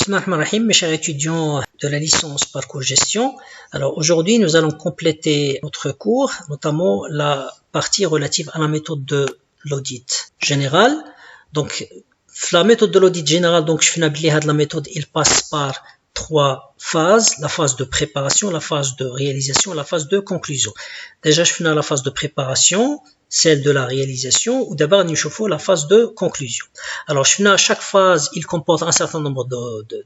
Bismillahirrahmanirrahim, mes chers étudiants de la licence Parcours Gestion. Alors aujourd'hui, nous allons compléter notre cours, notamment la partie relative à la méthode de l'audit général. Donc, la méthode de l'audit général, donc je finis de la méthode, il passe par trois phases, la phase de préparation, la phase de réalisation, la phase de conclusion. Déjà, je finis la phase de préparation, celle de la réalisation, ou d'abord nous chauffons la phase de conclusion. Alors, je finis à chaque phase, il comporte un certain nombre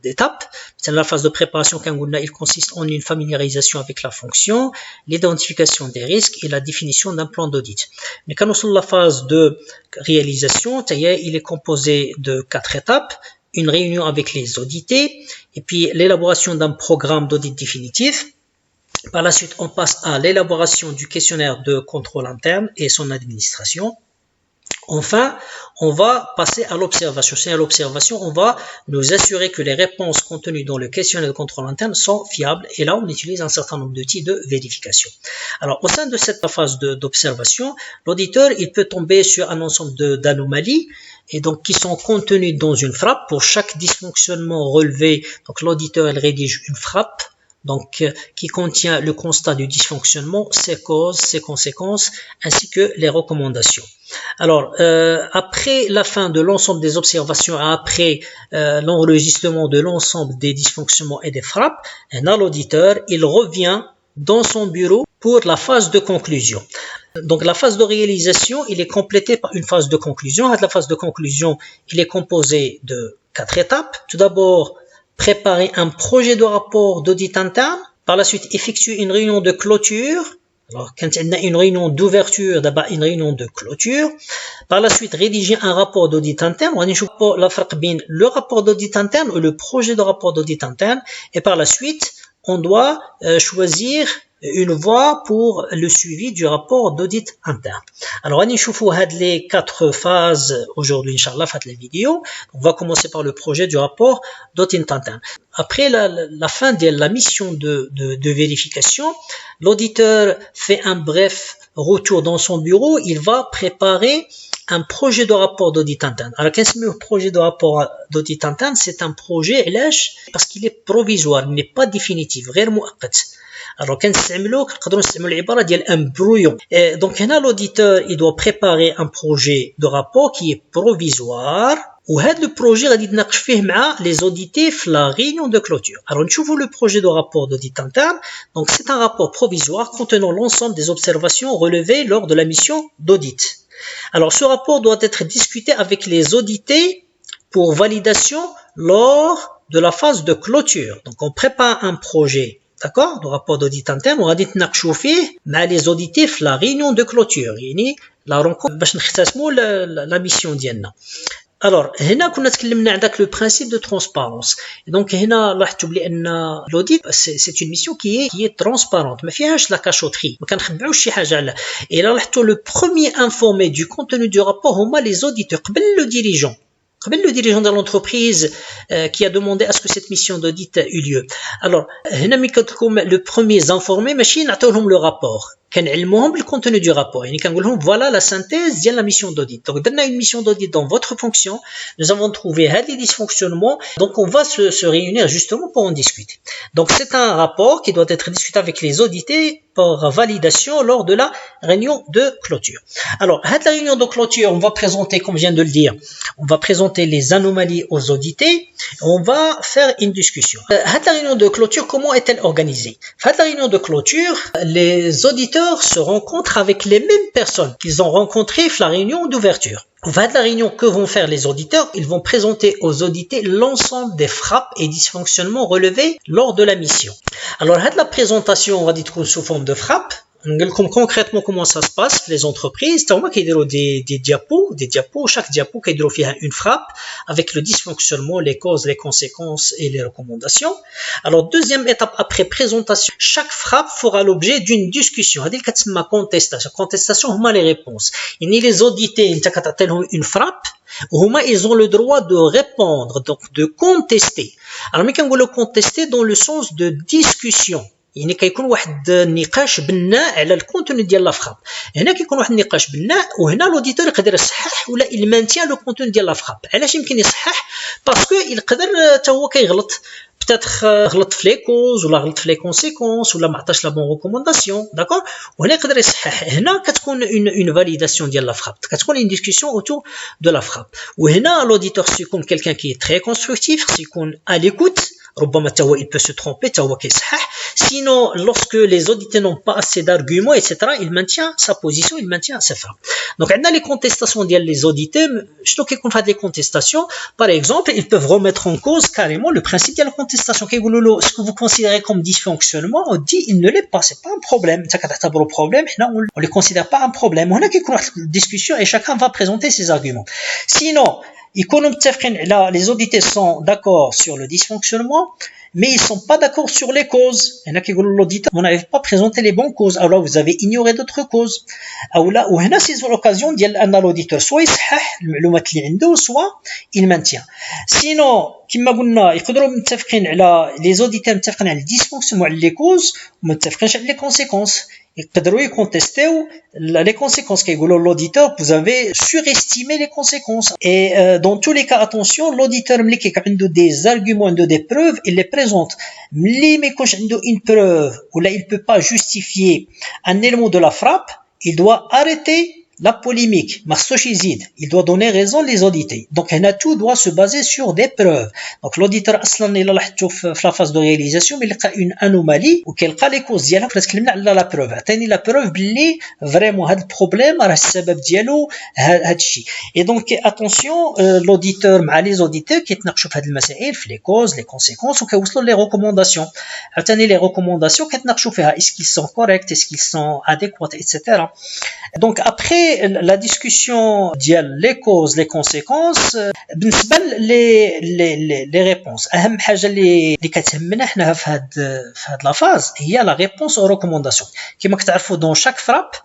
d'étapes. C'est la phase de préparation il consiste en une familiarisation avec la fonction, l'identification des risques et la définition d'un plan d'audit. Mais quand nous sommes la phase de réalisation, il est composé de 4 étapes. Une réunion avec les audités, et puis l'élaboration d'un programme d'audit définitif. Par la suite, on passe à l'élaboration du questionnaire de contrôle interne et son administration. Enfin, on va passer à l'observation. C'est à l'observation, on va nous assurer que les réponses contenues dans le questionnaire de contrôle interne sont fiables. Et là, on utilise un certain nombre d'outils de vérification. Alors, au sein de cette phase d'observation, l'auditeur, il peut tomber sur un ensemble d'anomalies et donc qui sont contenues dans une frappe. Pour chaque dysfonctionnement relevé, donc l'auditeur, elle rédige une frappe. Donc, qui contient le constat du dysfonctionnement, ses causes, ses conséquences, ainsi que les recommandations. Alors, après la fin de l'ensemble des observations, après l'enregistrement de l'ensemble des dysfonctionnements et des frappes, l'auditeur, il revient dans son bureau pour la phase de conclusion. Donc, la phase de réalisation, il est complété par une phase de conclusion. La phase de conclusion, il est composé de 4 étapes. Tout d'abord, préparer un projet de rapport d'audit interne. Par la suite, effectuer une réunion de clôture. Alors, quand il y a une réunion d'ouverture, d'abord une réunion de clôture. Par la suite, rédiger un rapport d'audit interne. On a la فرق بين le rapport d'audit interne ou le projet de rapport d'audit interne. Et par la suite, on doit choisir une voie pour le suivi du rapport d'audit interne. Alors, on va les 4 phases aujourd'hui, Inch'Allah, dans la vidéo. On va commencer par le projet du rapport d'audit interne. Après la fin de la mission de vérification, l'auditeur fait un bref retour dans son bureau. Il va préparer un projet de rapport d'audit interne. Alors, qu'est-ce que le projet de rapport d'audit interne? C'est un projet, parce qu'il est provisoire, il n'est pas définitif, غير مؤقت. Alors, quand نقدروا نستعملوا العبارة ديال un brouillon. Et donc, là, l'auditeur, il doit préparer un projet de rapport qui est provisoire. وهذا le projet غادي يتناقش فيه مع les audités في la réunion de clôture. Alors, نشوفوا le projet de rapport d'audit interne. Donc, c'est un rapport provisoire contenant l'ensemble des observations relevées lors de la mission d'audit. Alors, ce rapport doit être discuté avec les audités pour validation lors de la phase de clôture. Donc, on prépare un projet, d'accord, de rapport d'audit interne, on va نتناقشوا فيه مع les audités في la réunion de clôture. يعني la rencontre باش نختتموا la mission ديالنا. Alors, هنا كنا تكلمنا على داك le principe de transparence. Et donc هنا لاحظتوا بلي ان l'audit c'est une mission qui est transparente, ما فيهاش la cachotterie, ما كنخبعوش شي حاجه على. Et là لاحظتوا le premier informé du contenu du rapport هما les auditeurs قبل le dirigeant. Le dirigeant de l'entreprise qui a demandé à ce que cette mission d'audit ait lieu. Alors, le premier informé, ماشي نعطيوهم le rapport. كنعلموهم بالcontenu du rapport. يعني كنقول لهم voilà la synthèse ديال la mission d'audit. Donc, درنا une mission d'audit dans votre fonction. Nous avons trouvé les dysfonctionnements. Donc, on va se réunir justement pour en discuter. Donc, c'est un rapport qui doit être discuté avec les audités pour validation lors de la réunion de clôture. Alors, à la réunion de clôture, on va présenter, comme je viens de le dire, on va présenter les anomalies aux audités. On va faire une discussion. À la réunion de clôture, comment est-elle organisée? À la réunion de clôture, les auditeurs se rencontrent avec les mêmes personnes qu'ils ont rencontrées à la réunion d'ouverture. À la réunion, que vont faire les auditeurs? Ils vont présenter aux audités l'ensemble des frappes et dysfonctionnements relevés lors de la mission. Alors, à la présentation, on va dire sous forme de frappe. Concrètement comment ça se passe les entreprises des diapos chaque diapo كيديروا فيها une frappe avec le dysfonctionnement, les causes, les conséquences et les recommandations. Alors deuxième étape après présentation, chaque frappe fera l'objet d'une discussion. هذه كتسمى contestation هما les réponses. يعني les audités انت كتعطي لهم une frappe وهما ils ont le droit de répondre, donc de contester. Alors ملي كنقولوا contester dans le sens de discussion. يعني كيكون واحد النقاش بناء على الكونتوني ديال لا فراب. هنا كيكون واحد النقاش بناء وهنا لوديتور يقدر يصحح ولا المانتيان لو كونتوني ديال لا فراب. علاش يمكن يصحح؟ باسكو يقدر حتى هو كيغلط peut-être غلط في لي كوز ولا غلط في لي كونسيكونس ولا ما عطاش لا بون ريكومونداسيون داكور وهنا يقدر يصحح. هنا كتكون اون فاليداسيون ديال لا فراب كتكون اون ديسكوسيون اوتور دو لا فراب وهنا لوديتور سيكون كيلكان كي تري كونستركتيف سيكون ا ليكوت ربما حتى هو il peut se tromper حتى هو كيصحح sinon lorsque les auditeurs n'ont pas assez d'arguments etc il maintient sa position il maintient sa frappe. Donc عندنا les contestations ديال les auditeurs شنو كيكون في هاد les contestations par exemple ils peuvent remettre en cause carrément le principe ديال la contestation كيقولوا له ce que vous considérez comme dysfonctionnement on dit il ne l'est pas c'est pas un problème انت كتعتبره problème حنا on les considère pas un problème وهنا كيكون واحد discussion et chacun va présenter ses arguments. Sinon يكونوا متفقين على les auditeurs sont d'accord sur le dysfonctionnement mais ils sont pas d'accord sur les causes. هنا كيقولوا l'auditeur vous n'avez pas présenté les bonnes causes alors vous avez ignoré d'autres causes او لا وهنا c'est l'occasion ديال ان l'auditeur soit يصحح المعلومات اللي عنده soit il maintient. sinon كما قلنا يقدروا متفقين على les auditeurs متفقين على الديسفونكسيون على les causes وما متفقينش على les conséquences. يقدروا يكونتيستيو les conséquences كيقولوا l'auditeur vous avez surestimé les conséquences et dans tous les cas attention l'auditeur ملي كيكون عنده des arguments عنده des preuves il les présente ملي ما يكونش عنده une preuve ولا il peut pas justifier un élément de la frappe il doit arrêter la polémique marsoch يزيد il doit donner raison les auditeurs. Donc هنا tout doit se baser sur des preuves. Donc l'auditeur اصلا الا لاحظتوا في la phase de réalisation mais لقى une anomalie وكيلقى les causes ديالها كتكلمنا على la preuve عطيني la preuve باللي فريمون هذا البروبليم راه السبب ديالو هذا الشيء. Et donc attention l'auditeur مع les auditeurs كيتناقشوا في هذه المسائل في les causes les conséquences وكيوصلوا les recommandations. عطيني les recommandations كيتناقشوا فيها est-ce qu'ils sont corrects est-ce qu'ils sont adéquats etc. Donc après la discussion ديال les causes les conséquences بالنسبه les réponses اهم حاجه اللي كتهمنا حنا في هاد لا فاز هي la réponse aux recommandations. كما كتعرفوا dans chaque frappe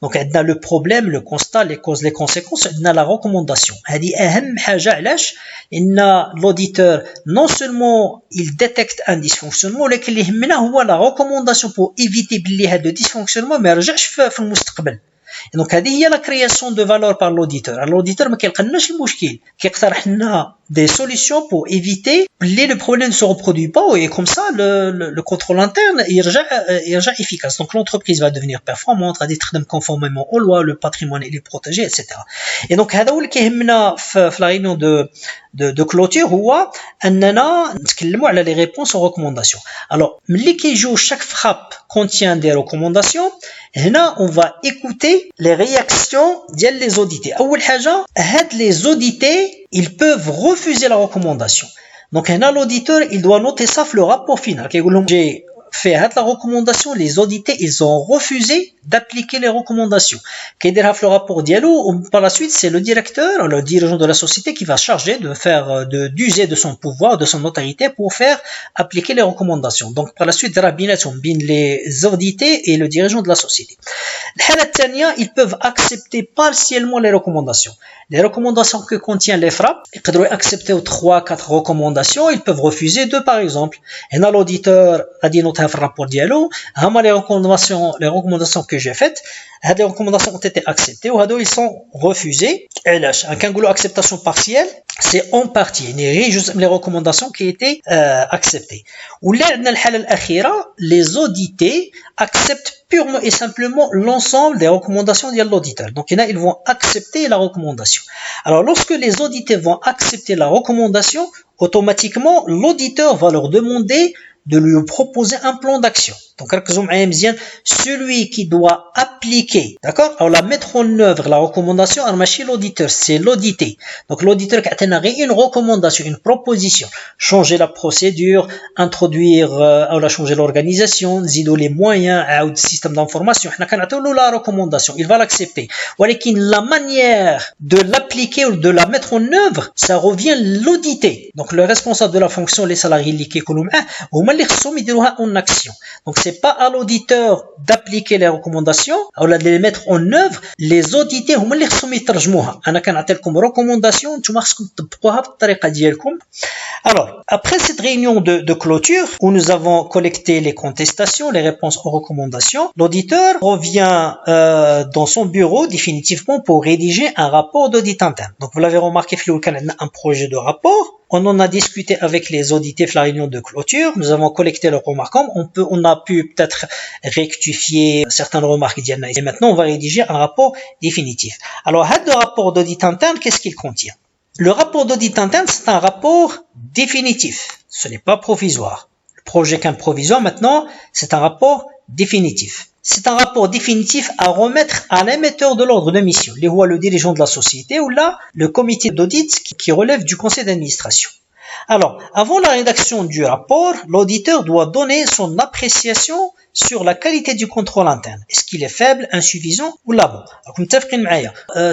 donc عندنا le problème le constat les causes les conséquences عندنا la recommandation. هذه اهم حاجه علاش ان l'auditeur non seulement il détecte un dysfonctionnement ولكن اللي يهمنا هو la recommandation pour éviter باللي هذا dysfonctionnement ما يرجعش في المستقبل. Donc هذه هي la création de valeur par l'auditeur. l'auditeur ما كيلقاش المشكل كيقترح لنا des solutions pour éviter que le problème ne se reproduise pas et comme ça le contrôle interne يرجع efficace. Donc l'entreprise va devenir performante, va تخدم conformément aux lois, le patrimoine il est protégé etc. Et donc هذا هو اللي كيهمنا في la réunion de clôture هو اننا نتكلموا على les réponses aux recommandations. Alors ملي كيجيو chaque frappe contient des recommandations هنا on va écouter les réactions ديال les auditeurs. اول حاجه هاد les auditeurs ils peuvent refuser la recommandation. Donc هنا l'auditeur il doit noter ça في le rapport final كيقول لهم j'ai fait la recommandation les auditeurs ils ont refusé d'appliquer les recommandations كيديرها في le rapport ديالو par la suite c'est le directeur le dirigeant de la société qui va charger de faire d'user de son pouvoir de son autorité pour faire appliquer les recommandations. Donc par la suite ديرها بيناتهم بين les auditeurs et le dirigeant de la société. الحالة الثانية ils peuvent accepter partiellement les recommandations. Les recommandations que contient les frappes يقدروا accepter 3-4 recommandations ils peuvent refuser 2 par exemple. هنا l'auditeur غادي ينوتها في الرابور ديالو هما les recommandations que j'ai faites هذه les recommandations ont été acceptées وهذو ils sont refusés. علاش كنقولوا acceptation partielle c'est en partie يعني جزء من les recommandations qui étaient acceptées. ولا عندنا الحالة الأخيرة les auditeurs acceptent purement et simplement l'ensemble des recommandations de l'auditeur. Donc là, ils vont accepter la recommandation. Alors lorsque les auditeurs vont accepter la recommandation, automatiquement l'auditeur va leur demander de lui proposer un plan d'action. Donc celui qui doit appliquer, d'accord, alors la mettre en œuvre la recommandation, l'auditeur, c'est l'audité. Donc l'auditeur qui a une recommandation, une proposition, changer la procédure, introduire, changer l'organisation, zido les moyens, le système d'information, la recommandation, il va l'accepter. ولكن la manière de l'appliquer ou de la mettre en œuvre, ça revient l'audité. Donc le responsable de la fonction, les salariés qui sont en action. Donc c'est pas à l'auditeur d'appliquer les recommandations ou de les mettre en œuvre. Les auditeurs هما اللي خصهم يترجموها. انا كنعطي لكم recommandation نتوما خصكم تطبقوها بالطريقه ديالكم Alors, après cette réunion de clôture, où nous avons collecté les contestations, les réponses aux recommandations, l'auditeur revient dans son bureau définitivement pour rédiger un rapport d'audit interne. Donc, vous l'avez remarqué, un projet de rapport. On en a discuté avec les audités la réunion de clôture. Nous avons collecté leurs remarques. On a pu peut-être rectifier certaines remarques. Et maintenant, on va rédiger un rapport définitif. Alors, le rapport d'audit interne, qu'est-ce qu'il contient? Le rapport d'audit interne, c'est un rapport définitif. Ce n'est pas provisoire. Le projet qu'un provisoire, maintenant, c'est un rapport définitif. C'est un rapport définitif à remettre à l'émetteur de l'ordre de mission, le dirigeant de la société ou là, le comité d'audit qui relève du conseil d'administration. Alors, avant la rédaction du rapport, l'auditeur doit donner son appréciation sur la qualité du contrôle interne. Est-ce qu'il est faible, insuffisant ou là bon?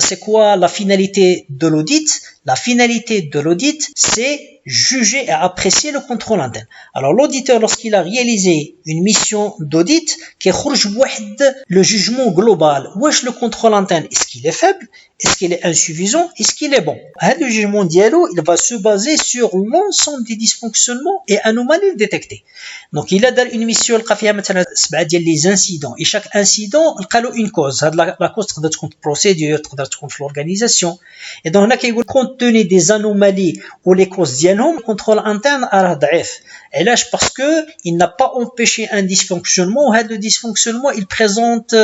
C'est quoi la finalité de l'audit? La finalité de l'audit, c'est juger et apprécier le contrôle interne. Alors l'auditeur, lorsqu'il a réalisé une mission d'audit, le jugement global, le contrôle interne, est-ce qu'il est faible? Est-ce qu'il est insuffisant? Est-ce qu'il est bon? Le jugement dialogue, il va se baser sur l'ensemble des dysfonctionnements et anomalies détectées. Donc il a une mission, les incidents, et chaque incident, il a une cause. La cause peut être procédure, peut être l'organisation. Et donc là, compte tenu des anomalies ou les causes le contrôle interne à ضعيف. Et là, parce que il n'a pas empêché un dysfonctionnement, le dysfonctionnement, il présente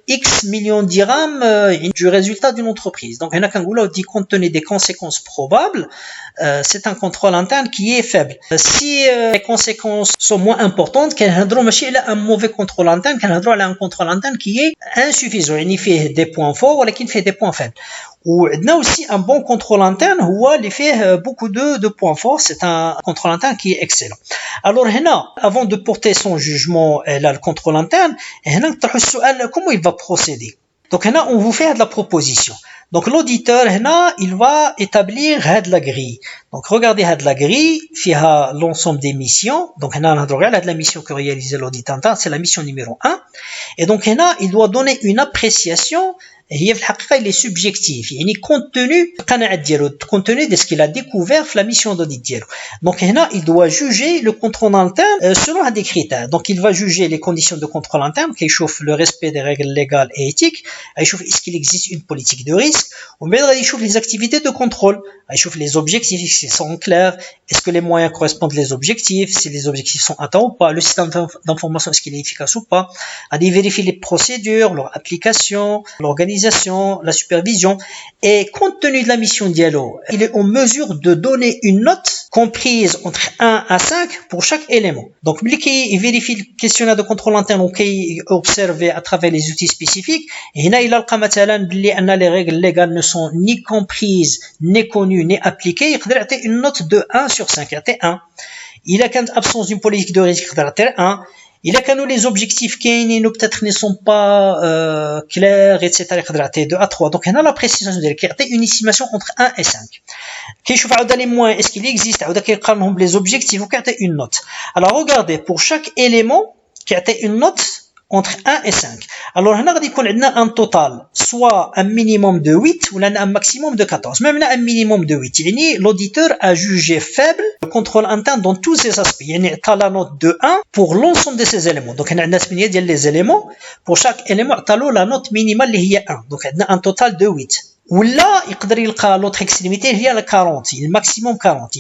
X millions de dirhams du résultat d'une entreprise. Donc, on dit compte tenu des conséquences probables, c'est un contrôle interne qui est faible. Si les conséquences sont moins importantes, il y a un mauvais contrôle interne, il y a un contrôle interne qui est insuffisant. Il fait des points forts, mais il fait des points faibles. Ou on a aussi un bon contrôle interne où il fait beaucoup de points forts. C'est un contrôle interne qui est excellent. Alors, avant de porter son jugement, le contrôle interne, comment il va procéder? Donc, on vous fait de la proposition. Donc, l'auditeur, il va établir la grille. Donc, regardez la grille, il y a l'ensemble des missions. Donc, on a la mission que réalise l'audit interne, c'est la mission numéro 1. Et donc, il doit donner une appréciation. Il est subjectif, compte tenu de ce qu'il a découvert la mission d'audit. Donc il doit juger le contrôle interne selon des critères. Donc il va juger les conditions de contrôle interne, qui chauffe le respect des règles légales et éthiques, est-ce qu'il existe une politique de risque, ou bien il chauffe les activités de contrôle, il chauffe les objectifs, s'ils sont clairs, est-ce que les moyens correspondent aux objectifs, si les objectifs sont atteints ou pas, le système d'information, est-ce qu'il est efficace ou pas, il vérifie les procédures, leur application, l'organisation, la supervision, et compte tenu de la mission dialogue, il est en mesure de donner une note comprise entre 1 à 5 pour chaque élément. Donc, il vérifie le questionnaire de contrôle interne ou qu'il observe à travers les outils spécifiques, et là, il a les règles légales ne sont ni comprises, ni connues, ni appliquées, il a une note de 1 sur 5, il a une absence d'une politique de risque, il a 1. Il a que les objectifs qui peut-être ne sont pas clairs, etc. de à 3. Donc, on a la précision de une estimation entre 1 et 5. Qui chauffe les moins, est-ce qu'il existe les objectifs ou qu'il y a une note. Alors, regardez, pour chaque élément, qui a une note entre 1 et 5. Alors, on a un total, soit un minimum de 8 ou un maximum de 14. Même un minimum de 8. L'auditeur a jugé faible le contrôle interne dans tous ses aspects. Il y a la note de 1 pour l'ensemble de ces éléments. Donc, on a les éléments. Pour chaque élément, on a la note minimale qui est 1. Donc, on a un total de 8. Ou là, l'autre extrémité, il y a le 40, le maximum 40.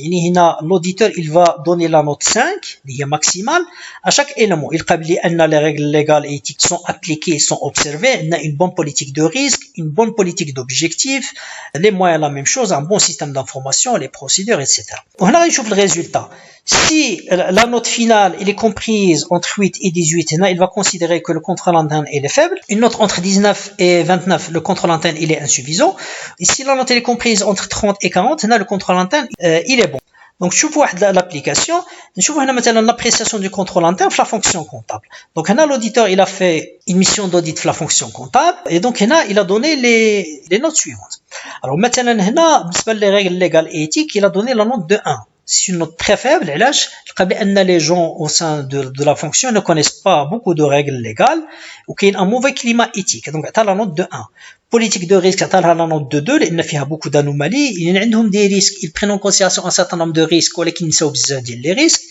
L'auditeur, il va donner la note 5, qui est maximale, à chaque élément. Il dit que les règles légales et éthiques sont appliquées, sont observées, on a une bonne politique de risque, une bonne politique d'objectif, les moyens, la même chose, un bon système d'information, les procédures, etc. On a le résultat. Si la note finale elle est comprise entre 8 et 18, il va considérer que le contrôle interne est faible. Une note entre 19 et 29, le contrôle interne il est insuffisant. Et si la note elle est comprise entre 30 et 40, le contrôle interne il est bon. Donc, je vois l'application, je vois l'appréciation du contrôle interne la fonction comptable. Donc, l'auditeur il a fait une mission d'audit la fonction comptable et donc il a donné les notes suivantes. Alors, maintenant, les règles légales et éthiques, il a donné la note de 1. c'est une note très faible. علاش لقى بان les gens au sein de la fonction ne connaissent pas beaucoup de règles légales وكاين un mauvais climat éthique. donc عطى la note de 1. politique de risque عطى لها la note de 2 لان فيها beaucoup d'anomalies. يعني عندهم des risques, ils prennent en considération un certain nombre de risques ولكن ينساو بزاف ديال les risques.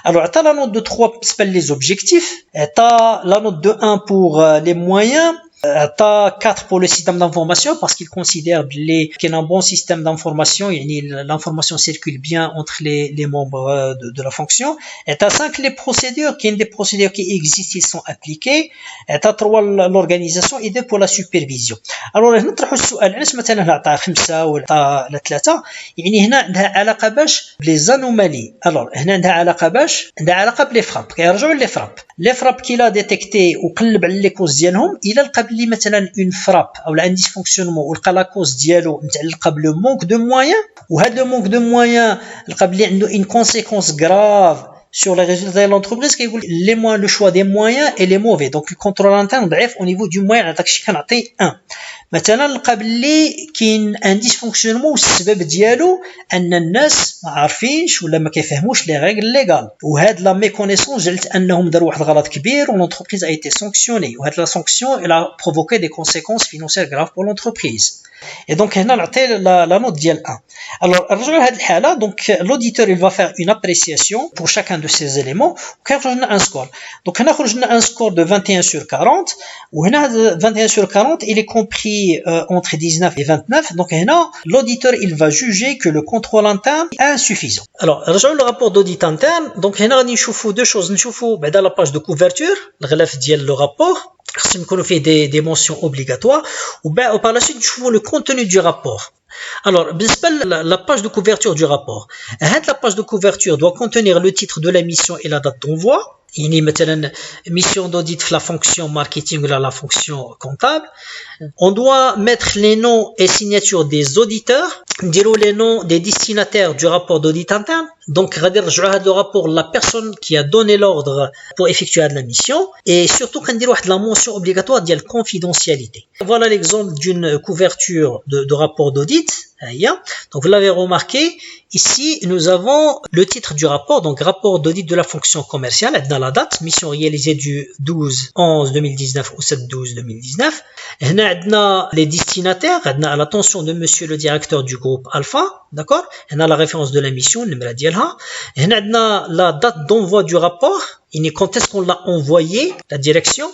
alors عطى la note de 3 بالنسبه les objectifs, عطى la note de 1 pour les moyens, عطى 4 pour le système d'information parce qu'il considère qu'il y a un bon système d'information, l'information circule bien entre les membres de la fonction. عطى 5 les procédures, qu'il y a des procédures qui existent, ils sont appliquées. عطى 3 l'organisation et 2 pour la supervision. alors هنا نطرحوا السؤال علاش مثلا عطى 5 ولا عطى 3. يعني هنا عندها علاقه باش les anomalies. alors هنا عندها علاقه بلي فراب. كيرجعوا لي فراب كيلا ديتيكتي وقلب على لي كوز ديالهم الى لقى بلي مثلا اون فراب او ان ديسفونكسيونمون ولقى لا كوز ديالو متعلقه بلو مونك دو مويان, وهذا لو مونك دو مويان لقى بلي عنده اون كونسيكونس غراف sur les résultats de l'entreprise, le choix des moyens et les mauvais. donc le contrôle interne ضعيف au niveau du moyen. عطاك شي كنعطي 1 مثلا لقى بلي كاين ان ديسفونكسيونمون والسبب ديالو ان الناس ما عارفينش ولا ما كيفهموش لي ريغل ليغال, وهاد لا ميكونيسونس جلت انهم داروا واحد الغلط كبير ولونتربريز a été sanctionnée, وهاد لا سانكسيون elle a provoqué des conséquences financières graves pour l'entreprise. et donc هنا نعطي la note ديال 1. alors نرجعوا لهاد الحاله. donc l'auditeur il va faire une appréciation pour chacun de ces éléments وكيخرج لنا un score. donc هنا خرج لنا un score de 21 sur 40, وهنا 21 sur 40 il est compris entre 19 et 29. donc هنا l'auditeur il va juger que le contrôle interne est insuffisant. alors نرجعوا للرابور d'audit interne. donc هنا غادي نشوفوا deux choses. نشوفوا بعدا la page de couverture, الغلاف ديال le rapport خصهم يكونوا فيه des mentions obligatoires, وبار لا سويت نشوفوا le contenu du rapport. alors بالنسبه la page de couverture du rapport, هاد la page de couverture doit contenir le titre de la mission et la date d'envoi. يعني مثلا mission d'audit في la fonction marketing ou la fonction comptable. on doit mettre les noms et signatures des auditeurs, نديروا les noms des destinataires du rapport d'audit interne. donc غادي نرجعوا هذا le rapport la personne qui a donné l'ordre pour effectuer la mission, et surtout كنديروا واحد la mention obligatoire ديال confidentialité. voilà l'exemple d'une couverture de rapport d'audit. donc vous l'avez remarqué, ici nous avons le titre du rapport, donc rapport d'audit de la fonction commerciale, dans la date, mission réalisée du 12/11/2019 au 7/12/2019. هنا عندنا les destinataires, عندنا à l'attention de monsieur le directeur du groupe Alpha, d'accord. هنا la référence de la mission, النمرة ديالها. هنا عندنا la date d'envoi du rapport, يعني quand est-ce qu'on l'a envoyé, la direction.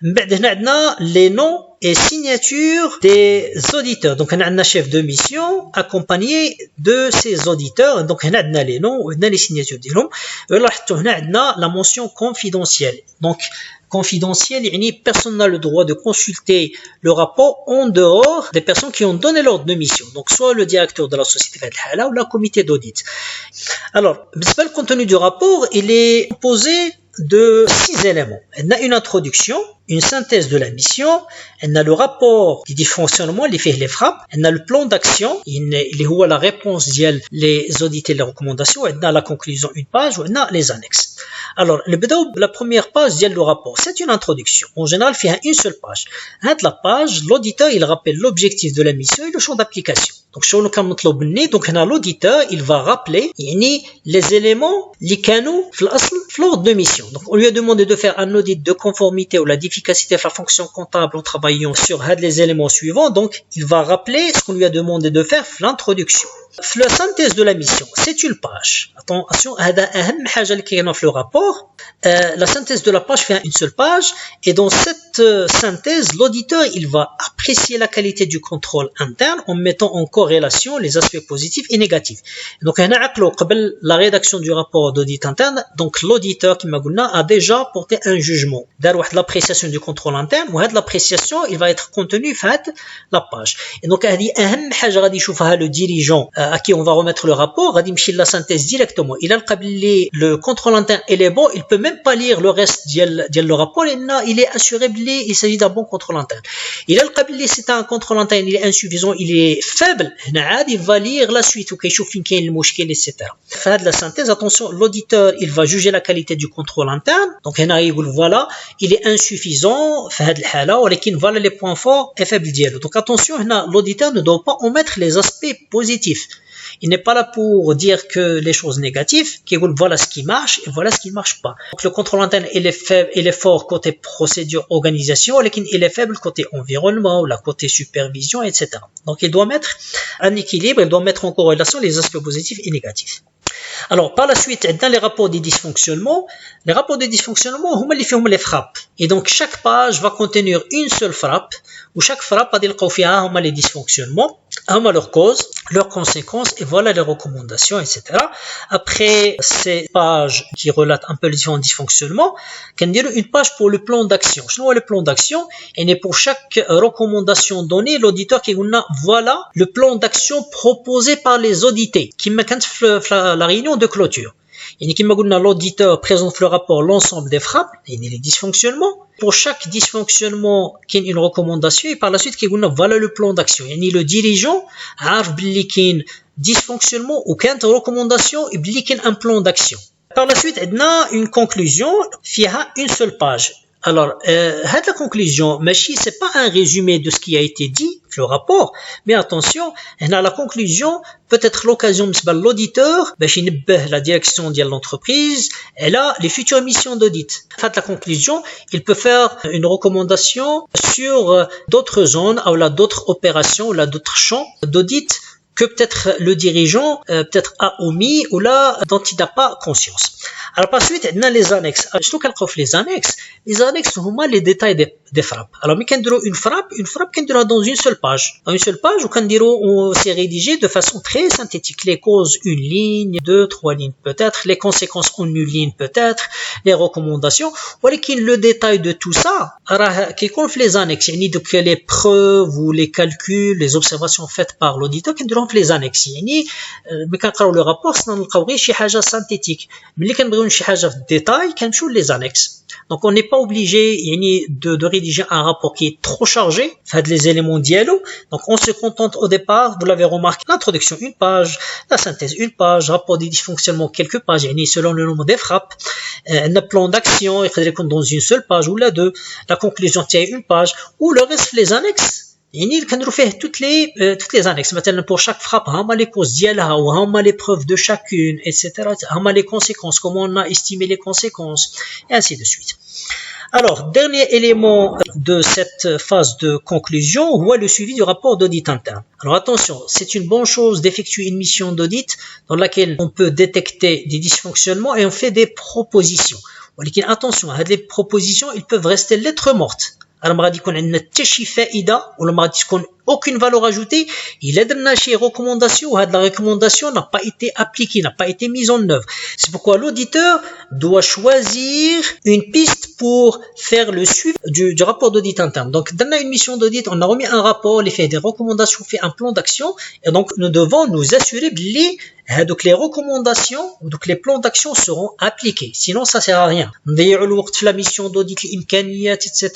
من بعد هنا عندنا les noms et signatures des auditeurs. donc هنا عندنا chef de mission accompagné de ses auditeurs. donc هنا عندنا les noms وهنا les signatures ديالهم. لاحظتوا هنا عندنا la mention confidentielle. donc confidentiel, يعني personne n'a le droit de consulter le rapport en dehors des personnes qui ont donné l'ordre de mission. donc soit le directeur de la société ou le comité d'audit. alors le contenu du rapport il est composé de 6 éléments. On a une introduction, une synthèse de la mission, on a le rapport du fonctionnement, les frappes, on a le plan d'action, il est la réponse les audits et les recommandations, on a la conclusion, une page, on a les annexes. alors la première page du rapport, c'est une introduction. en général il y a une seule page. la page, l'auditeur il rappelle l'objectif de la mission et le champ d'application. donc شنو كنطلب مني. donc هنا l'auditeur il va rappeler يعني les éléments اللي كانوا في الاصل في l'ordre de mission. donc on lui a demandé de faire un audit de conformité ou la d'efficacité de la fonction comptable en travaillant sur les éléments suivants. donc il va rappeler ce qu'on lui a demandé de faire في l'introduction. la synthèse de la mission, c'est une page. attention, هذا اهم حاجه اللي كاينه في le rapport. la synthèse de la page fait une seule page, et dans cette synthèse l'auditeur il va apprécier la qualité du contrôle interne en mettant en corrélation les aspects positifs et négatifs. donc هنا عقلوا قبل la rédaction du rapport d'audit interne. donc l'auditeur كما قلنا a déjà porté un jugement, دار واحد l'appréciation du contrôle interne, وهاد l'appréciation il va être contenu في هاد la page. et donc هذه اهم حاجه غادي يشوفها le dirigeant à qui on va remettre le rapport. غادي يمشي la synthèse directement. il a le le contrôle interne il est bon, il peut même pas lire le reste ديال le rapport, il est assuré qu'il s'agit d'un bon contrôle interne. il a le c'est un contrôle interne il est insuffisant, il est faible, هنا عاد il va lire la suite وكيشوف فين كاين المشكل etc. فهاد la synthèse, attention, l'auditeur il va juger la qualité qualité du contrôle interne. Donc هنا يقول voilà, il est insuffisant في هذه الحالة, ولكن voilà les points forts et faibles ديالو. Donc attention, هنا l'auditeur ne doit pas omettre les aspects positifs. Il n'est pas là pour dire que les choses négatives, qui dit voilà ce qui marche et voilà ce qui ne marche pas. Donc le contrôle interne, il est faible, il est fort côté procédure, organisation, mais il est faible côté environnement, ou la côté supervision, etc. Donc il doit mettre un équilibre, il doit mettre en corrélation les aspects positifs et négatifs. Alors, par la suite, dans les rapports des dysfonctionnements, les frappes. Et donc, chaque page va contenir une seule frappe, où chaque frappe va dire les dysfonctionnements, leurs causes, leurs conséquences, et voilà les recommandations, etc. Après ces pages qui relatent un peu les différents dysfonctionnements, on va dire une page pour le plan d'action. Sinon, le plan d'action, et pour chaque recommandation donnée, l'auditeur qui dit voilà le plan d'action proposé par les audités, qui me la réunion de clôture. Et l'auditeur présente le rapport l'ensemble des frappes et les dysfonctionnements. Pour chaque dysfonctionnement, il y a une recommandation et par la suite, voilà le plan d'action. Et le dirigeant a un dysfonctionnement ou une recommandation et un plan d'action. Par la suite, il y a une conclusion qui a une seule page. Alors, la conclusion, c'est pas un résumé de ce qui a été dit, le rapport, mais attention, la conclusion peut être l'occasion pour l'auditeur, la direction de l'entreprise, et là, les futures missions d'audit. En fait, la conclusion, il peut faire une recommandation sur d'autres zones, ou là, d'autres opérations, ou là, d'autres champs d'audit que peut-être le dirigeant peut-être a omis ou là dont il n'a pas conscience. Alors par la suite, on a les annexes. Les annexes sont les détails des frappes. Alors mais quand on une frappe qu'on dira dans une seule page. Dans une seule page, ou quand on s'est rédigé de façon très synthétique. Les causes, une ligne, 2, 3 lignes peut-être, les conséquences en une ligne peut-être, les recommandations. Voilà qui le détail de tout ça. Qui compte les annexes, donc les preuves ou les calculs, les observations faites par l'auditeur, qui diront les annexes. Mais quand on le rapport, c'est un شي حاجة synthétique. Mais quand on شي حاجة في détail, quand on les annexes. Donc on n'est pas obligé de rédiger un rapport qui est trop chargé, fait les éléments dialogue. Donc on se contente au départ, vous l'avez remarqué, l'introduction une page, la synthèse une page, rapport des dysfonctionnements quelques pages, selon le nombre des frappes, un plan d'action, il faudrait qu'on dans une seule page ou la deux, la conclusion tient une page, ou le reste les annexes. Il كنديروا فيه toutes les annexes. Maintenant pour chaque frappe, les causes ديالها ou les preuves de chacune, etc. Les conséquences, comment on a estimé les conséquences, et ainsi de suite. Alors, dernier élément de cette phase de conclusion, voit le suivi du rapport d'audit interne. Alors attention, c'est une bonne chose d'effectuer une mission d'audit dans laquelle on peut détecter des dysfonctionnements et on fait des propositions. Mais attention, les propositions, ils peuvent rester lettres mortes. Alors, ما غادي يكون عندنا حتى شي فائده ولا ما غادي تكون aucune valeur ajoutée. Il a donné des recommandations, la recommandation n'a pas été appliquée, n'a pas été mise en œuvre. C'est pourquoi l'auditeur doit choisir une piste pour faire le suivi du rapport d'audit interne. Donc, dans une mission d'audit, on a remis un rapport, il fait des recommandations, fait un plan d'action, et donc nous devons nous assurer que les recommandations, donc les plans d'action seront appliqués. Sinon, ça sert à rien. La mission d'audit, etc.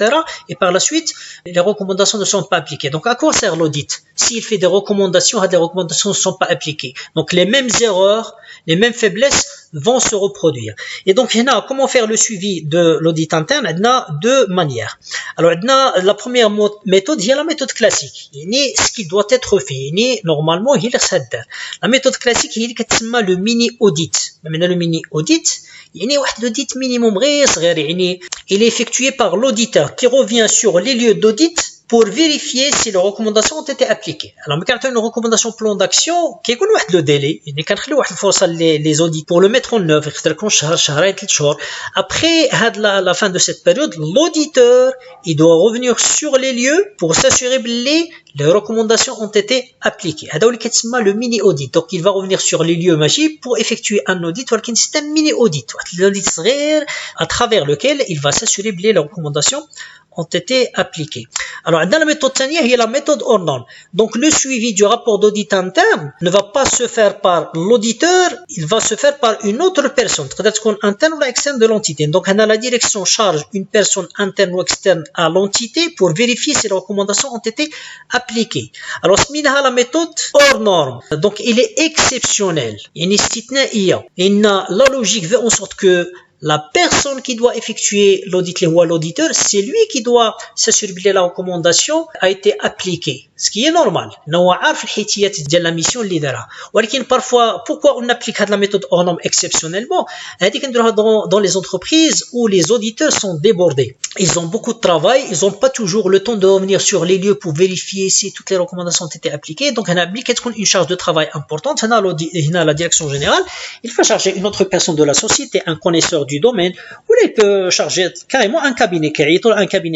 Et par la suite, les recommandations ne sont pas appliquées. Donc, à quoi sert l'audit? S'il fait des recommandations, les recommandations ne sont pas appliquées. Donc, les mêmes erreurs, les mêmes faiblesses vont se reproduire. Et donc, comment faire le suivi de l'audit interne? Il y a deux manières. Alors, la première méthode, c'est la méthode classique. Ce qui doit être fait. Normalement, il y a la méthode classique, il le mini-audit. Maintenant, le mini-audit, il y a un audit minimum, il est effectué par l'auditeur qui revient sur les lieux d'audit pour vérifier si les recommandations ont été appliquées. Alors, quand on a une recommandation plan d'action, qui est le délai, les audits pour le mettre en œuvre, après la fin de cette période, l'auditeur, il doit revenir sur les lieux pour s'assurer que les recommandations ont été appliquées. C'est le mini-audit. Donc, il va revenir sur les lieux magiques pour effectuer un audit. C'est un mini-audit. L'audit à travers lequel il va s'assurer que les recommandations ont été appliquées. Alors, dans la méthode dernière, il y a la méthode hors norme. Donc, le suivi du rapport d'audit interne ne va pas se faire par l'auditeur, il va se faire par une autre personne, peut-être qu'on interne ou externe de l'entité. Donc, on a la direction charge une personne interne ou externe à l'entité pour vérifier si les recommandations ont été appliquées. Alors, c'est la méthode hors norme. Donc, il est exceptionnel. Il y a la logique fait en sorte que la personne qui doit effectuer l'audit, l'auditeur, c'est lui qui doit s'assurer que la recommandation a été appliquée. Ce qui est normal. Nous avons fait la mission leader. Mais parfois, pourquoi on applique la méthode hors norme exceptionnellement? Dans les entreprises où les auditeurs sont débordés. Ils ont beaucoup de travail, ils n'ont pas toujours le temps de revenir sur les lieux pour vérifier si toutes les recommandations ont été appliquées. Donc, on a une charge de travail importante. On a la direction générale. Il faut charger une autre personne de la société, un connaisseur du domaine, ou il peut charger carrément un cabinet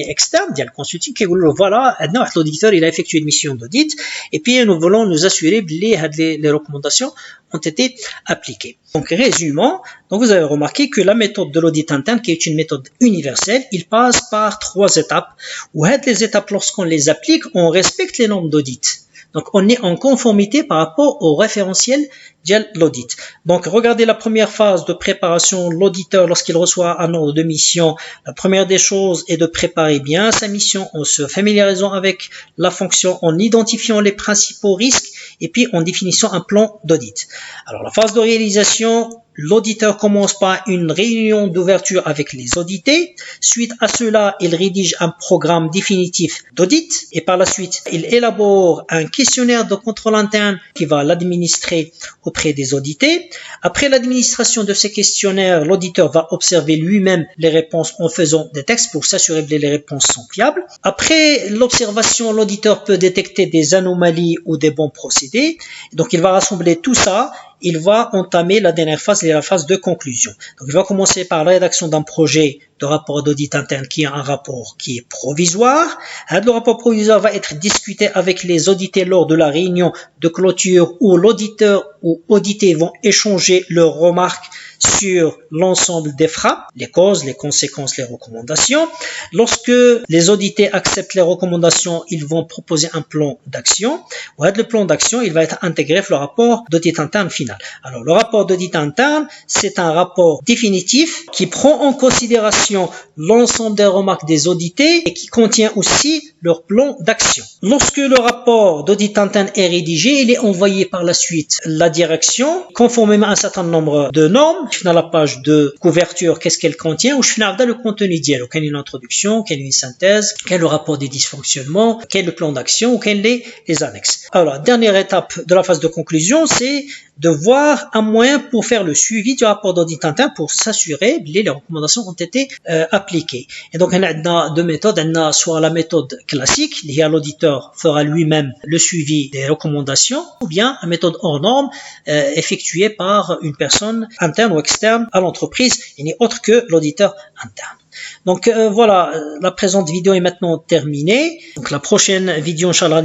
externe, le consulting, qui dit voilà, l'auditeur, il a effectué une mission d'audit, et puis nous voulons nous assurer que les recommandations ont été appliquées. Donc, résumons, vous avez remarqué que la méthode de l'audit interne, qui est une méthode universelle, il passe par 3 étapes, où les étapes, lorsqu'on les applique, on respecte les normes d'audit. Donc, on est en conformité par rapport au référentiel de l'audit. Donc, regardez la première phase de préparation. L'auditeur, lorsqu'il reçoit un ordre de mission, la première des choses est de préparer bien sa mission en se familiarisant avec la fonction, en identifiant les principaux risques et puis en définissant un plan d'audit. Alors, la phase de réalisation, l'auditeur commence par une réunion d'ouverture avec les audités. Suite à cela, il rédige un programme définitif d'audit et par la suite, il élabore un questionnaire de contrôle interne qui va l'administrer auprès des audités. Après l'administration de ces questionnaires, l'auditeur va observer lui-même les réponses en faisant des textes pour s'assurer que les réponses sont fiables. Après l'observation, l'auditeur peut détecter des anomalies ou des bons procédés. Donc, il va rassembler tout ça. Il va entamer la dernière phase, la phase de conclusion. Donc, il va commencer par la rédaction d'un projet de rapport d'audit interne qui est un rapport qui est provisoire. Le rapport provisoire va être discuté avec les audités lors de la réunion de clôture où l'auditeur ou audité vont échanger leurs remarques sur l'ensemble des frappes, les causes, les conséquences, les recommandations. Lorsque les audités acceptent les recommandations, ils vont proposer un plan d'action. Le plan d'action, il va être intégré dans le rapport d'audit interne final. Alors, le rapport d'audit interne, c'est un rapport définitif qui prend en considération l'ensemble des remarques des audités et qui contient aussi leur plan d'action. Lorsque le rapport d'audit interne est rédigé, il est envoyé par la suite à la direction, conformément à un certain nombre de normes. Je finis à la page de couverture, qu'est-ce qu'elle contient, ou je finis dans le contenu dialogue, quelle est l'introduction, quelle est une synthèse, quel est le rapport des dysfonctionnements, quel est le plan d'action, ou quelles sont les annexes. Alors, dernière étape de la phase de conclusion, c'est de voir un moyen pour faire le suivi du rapport d'audit interne pour s'assurer que les recommandations ont été appliquées. Et donc, on a deux méthodes. On a soit la méthode classique, l'auditeur fera lui-même le suivi des recommandations, ou bien la méthode hors norme effectuée par une personne interne ou externe à l'entreprise, et n'est autre que l'auditeur interne. Donc voilà, la présente vidéo est maintenant terminée. Donc la prochaine vidéo, Inch'Allah,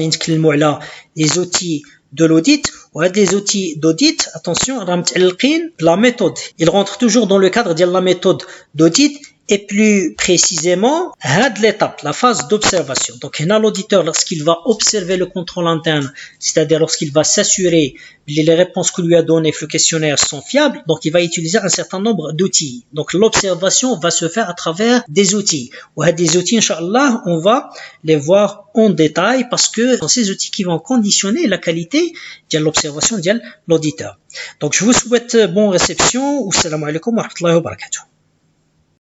les outils de l'audit. Les outils d'audit, attention, la méthode. Il rentre toujours dans le cadre de la méthode d'audit. Et plus précisément, l'étape, la phase d'observation. Donc, l'auditeur, lorsqu'il va observer le contrôle interne, c'est-à-dire lorsqu'il va s'assurer que les réponses que lui a données le questionnaire sont fiables, donc il va utiliser un certain nombre d'outils. Donc, l'observation va se faire à travers des outils. Des outils, Inch'Allah, on va les voir en détail parce que c'est ces outils qui vont conditionner la qualité de l'observation de l'auditeur. Donc, je vous souhaite bonne réception. Assalamu alaikum wa rahmatullahi wa barakatuh.